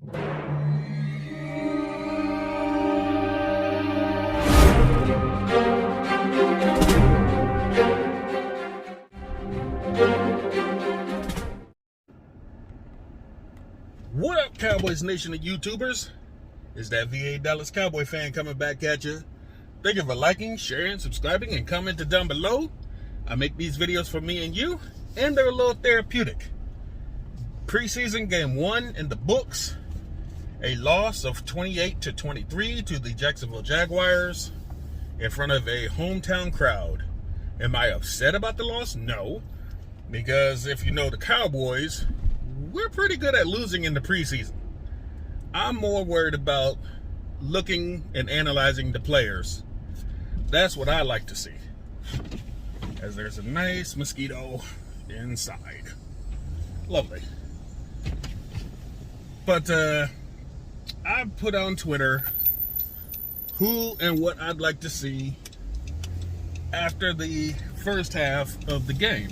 What up, Cowboys Nation of YouTubers? It's that VA Dallas Cowboy fan coming back at you. Thank you for liking, sharing, subscribing, and commenting down below. I make these videos for me and you, and they're a little therapeutic. Preseason game 1 in the books. A loss of 28-23 to the Jacksonville Jaguars in front of a hometown crowd. Am I upset about the loss? No. Because if you know the Cowboys, we're pretty good at losing in the preseason. I'm more worried about looking and analyzing the players. That's what I like to see. As there's a nice mosquito inside. Lovely. But I put on Twitter who and what I'd like to see after the first half of the game.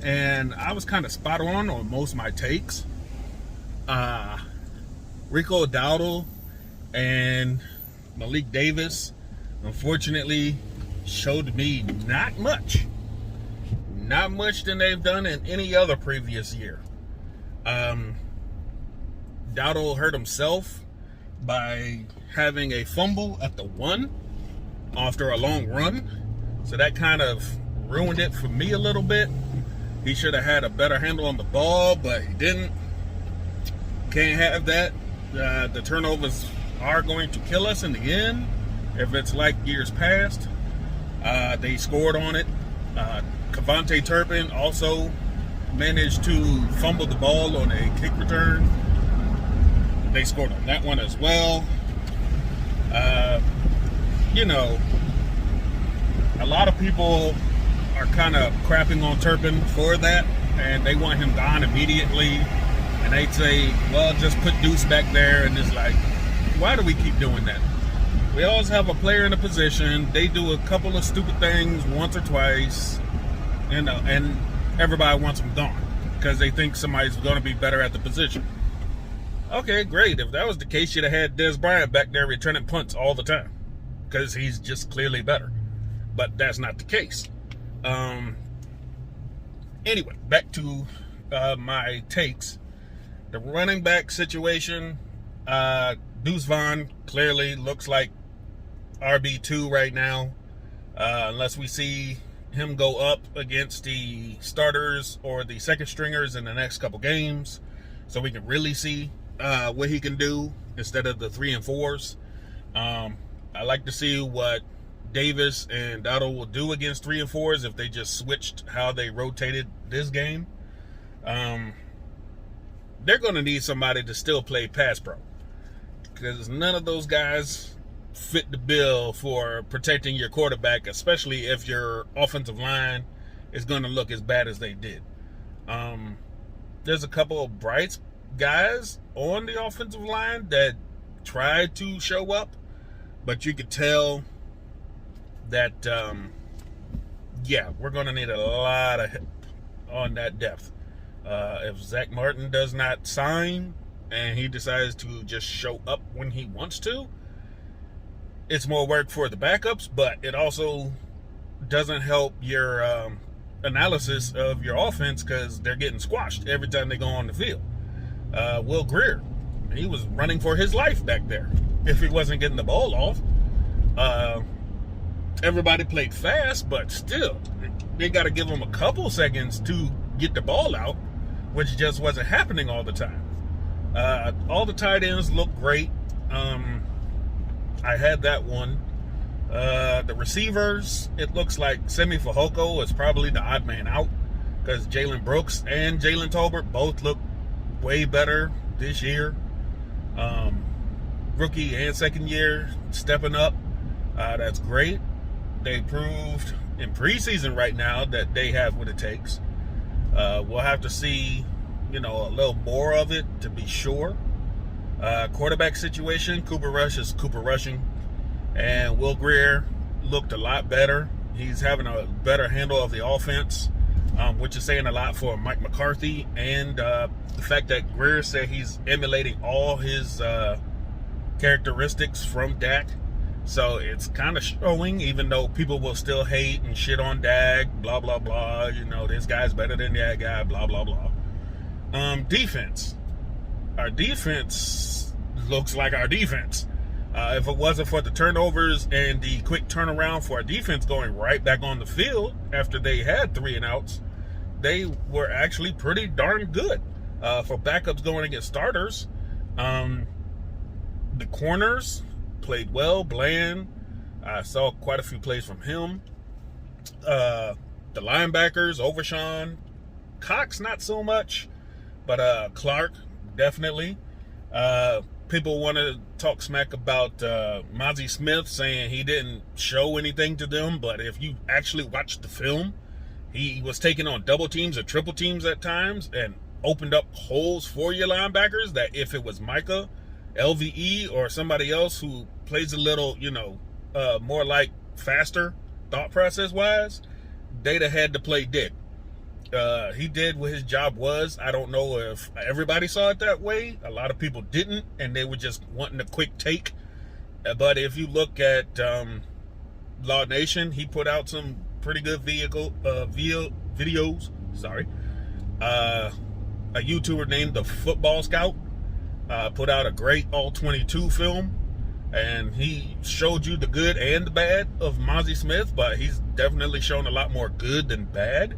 And I was kind of spot on most of my takes. Rico Dowdle and Malik Davis, unfortunately, showed me not much than they've done in any other previous year. Dowdle hurt himself by having a fumble at the 1 after a long run, so that kind of ruined it for me a little bit. He should have had a better handle on the ball, but he didn't. Can't have that. The turnovers are going to kill us in the end. If it's like years past, they scored on it. Cavante Turpin also managed to fumble the ball on a kick return. They scored on that one as well. You know, a lot of people are kind of crapping on Turpin for that, and they want him gone immediately. And they'd say, well, just put Deuce back there. And it's like, why do we keep doing that? We always have a player in a position. They do a couple of stupid things once or twice, and everybody wants them gone because they think somebody's going to be better at the position. Okay, great. If that was the case, you'd have had Dez Bryant back there returning punts all the time because he's just clearly better. But that's not the case. Anyway, back to my takes. The running back situation, Deuce Vaughn clearly looks like RB2 right now, unless we see him go up against the starters or the second stringers in the next couple games, so we can really see what he can do instead of the 3 and 4s. I like to see what Davis and Dowdle will do against 3 and 4s if they just switched how they rotated this game. They're going to need somebody to still play pass pro because none of those guys fit the bill for protecting your quarterback, especially if your offensive line is going to look as bad as they did. There's a couple of bright guys on the offensive line that tried to show up, but you could tell that, we're going to need a lot of help on that depth. If Zach Martin does not sign and he decides to just show up when he wants to, it's more work for the backups, but it also doesn't help your analysis of your offense because they're getting squashed every time they go on the field. Will Greer, he was running for his life back there if he wasn't getting the ball off. Everybody played fast, but still, they got to give him a couple seconds to get the ball out, which just wasn't happening all the time. All the tight ends look great. I had that one. The receivers, it looks like Semi Fehoko is probably the odd man out because Jalen Brooks and Jalen Tolbert both look way better this year. Rookie and second year stepping up. That's great. They proved in preseason right now that they have what it takes. We'll have to see, a little more of it to be sure. Quarterback situation, Cooper Rush is Cooper rushing. And Will Greer looked a lot better. He's having a better handle of the offense. which is saying a lot for Mike McCarthy. And the fact that Greer said he's emulating all his characteristics from Dak. So it's kind of showing, even though people will still hate and shit on Dak, blah, blah, blah. You know, this guy's better than that guy, blah, blah, blah. Defense. Our defense looks like our defense. If it wasn't for the turnovers and the quick turnaround for our defense going right back on the field after they had 3 and outs, they were actually pretty darn good. For backups going against starters, the corners played well. Bland, I saw quite a few plays from him. The linebackers, Overshawn, Cox not so much, but Clark definitely. People want to talk smack about Mozzie Smith, saying he didn't show anything to them, but if you actually watch the film, he was taking on double teams or triple teams at times and opened up holes for your linebackers that if it was Micah, LVE, or somebody else who plays a little, more like faster thought process wise, they'd have had to play dead. He did what his job was. I don't know if everybody saw it that way. A lot of people didn't, and they were just wanting a quick take. But if you look at Law Nation, he put out some pretty good videos. Sorry. A YouTuber named The Football Scout put out a great All-22 film, and he showed you the good and the bad of Mozzie Smith, but he's definitely shown a lot more good than bad.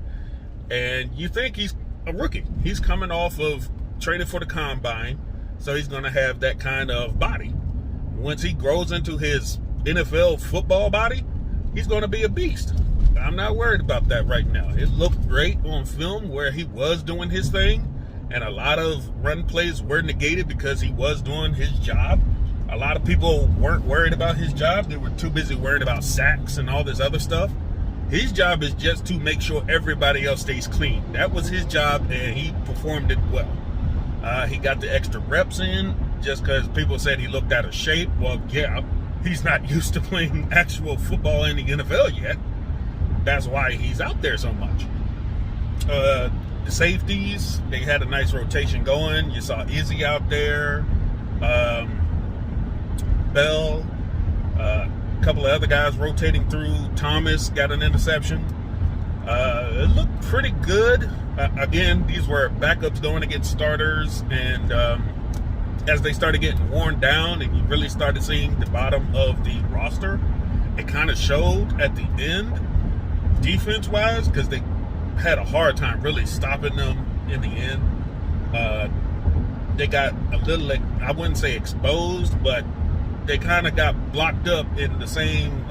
And you think he's a rookie. He's coming off of training for the combine, so he's going to have that kind of body. Once he grows into his NFL football body, he's going to be a beast. I'm not worried about that right now. It looked great on film where he was doing his thing, and a lot of run plays were negated because he was doing his job. A lot of people weren't worried about his job. They were too busy worried about sacks and all this other stuff. His job is just to make sure everybody else stays clean. That was his job, and he performed it well. He got the extra reps in just because people said he looked out of shape. Well, yeah, he's not used to playing actual football in the NFL yet. That's why he's out there so much. The safeties, they had a nice rotation going. You saw Izzy out there. Bell. A couple of other guys rotating through. Thomas got an interception. It looked pretty good. Again, these were backups going against starters, and as they started getting worn down and you really started seeing the bottom of the roster, it kind of showed at the end, defense-wise, because they had a hard time really stopping them in the end. They got a little, I wouldn't say exposed, but they kind of got blocked up in the same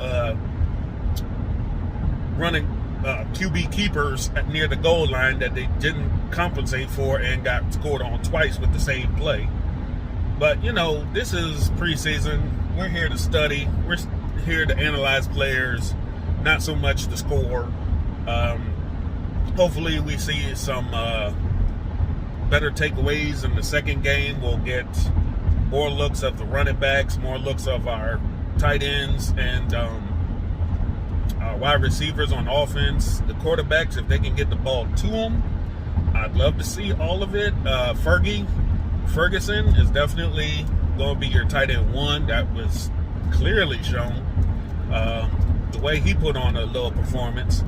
running QB keepers near the goal line that they didn't compensate for and got scored on twice with the same play. But, this is preseason. We're here to study. We're here to analyze players, not so much the score. Hopefully we see some better takeaways in the second game. We'll get more looks of the running backs, more looks of our tight ends, and our wide receivers on offense. The quarterbacks, if they can get the ball to them, I'd love to see all of it. Ferguson is definitely going to be your tight end one. That was clearly shown. The way he put on a little performance.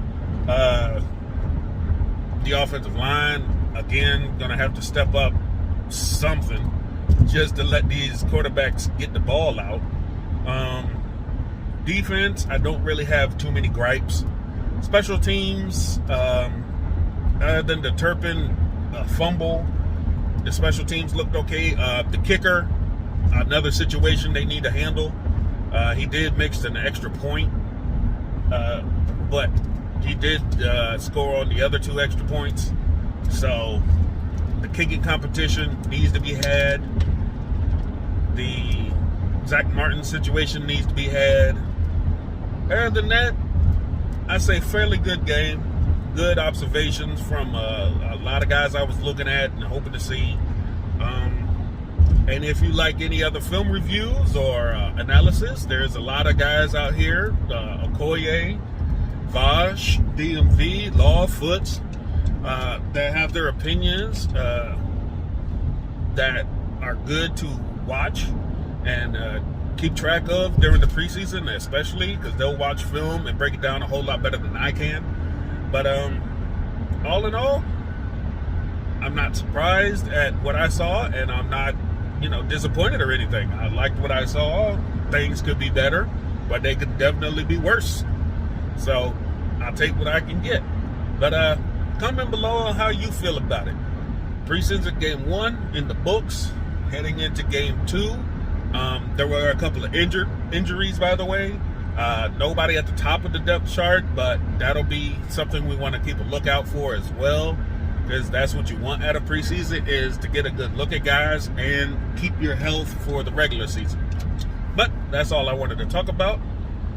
The offensive line, again, going to have to step up something just to let these quarterbacks get the ball out. Defense, I don't really have too many gripes. Special teams, other than the Turpin fumble, the special teams looked okay. The kicker, another situation they need to handle. He did mix an extra point, but he did score on the other 2 extra points. So the kicking competition needs to be had. The Zach Martin situation needs to be had. Other than that, I say fairly good game. Good observations from a lot of guys I was looking at and hoping to see. And if you like any other film reviews or analysis, there's a lot of guys out here. Okoye, Vash, DMV, Law, Foots. that have their opinions that are good to watch and keep track of during the preseason, especially because they'll watch film and break it down a whole lot better than I can. But all in all, I'm not surprised at what I saw, and I'm not, disappointed or anything. I liked what I saw. Things could be better, but they could definitely be worse. So I'll take what I can get. But comment below on how you feel about it. Preseason game 1 in the books. Heading into game 2, there were a couple of injuries, by the way. Nobody at the top of the depth chart, but that'll be something we want to keep a lookout for as well, because that's what you want out of preseason, is to get a good look at guys and keep your health for the regular season. But that's all I wanted to talk about.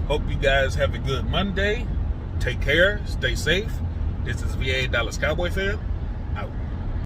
Hope you guys have a good Monday. Take care. Stay safe. This is VA Dallas Cowboy fan.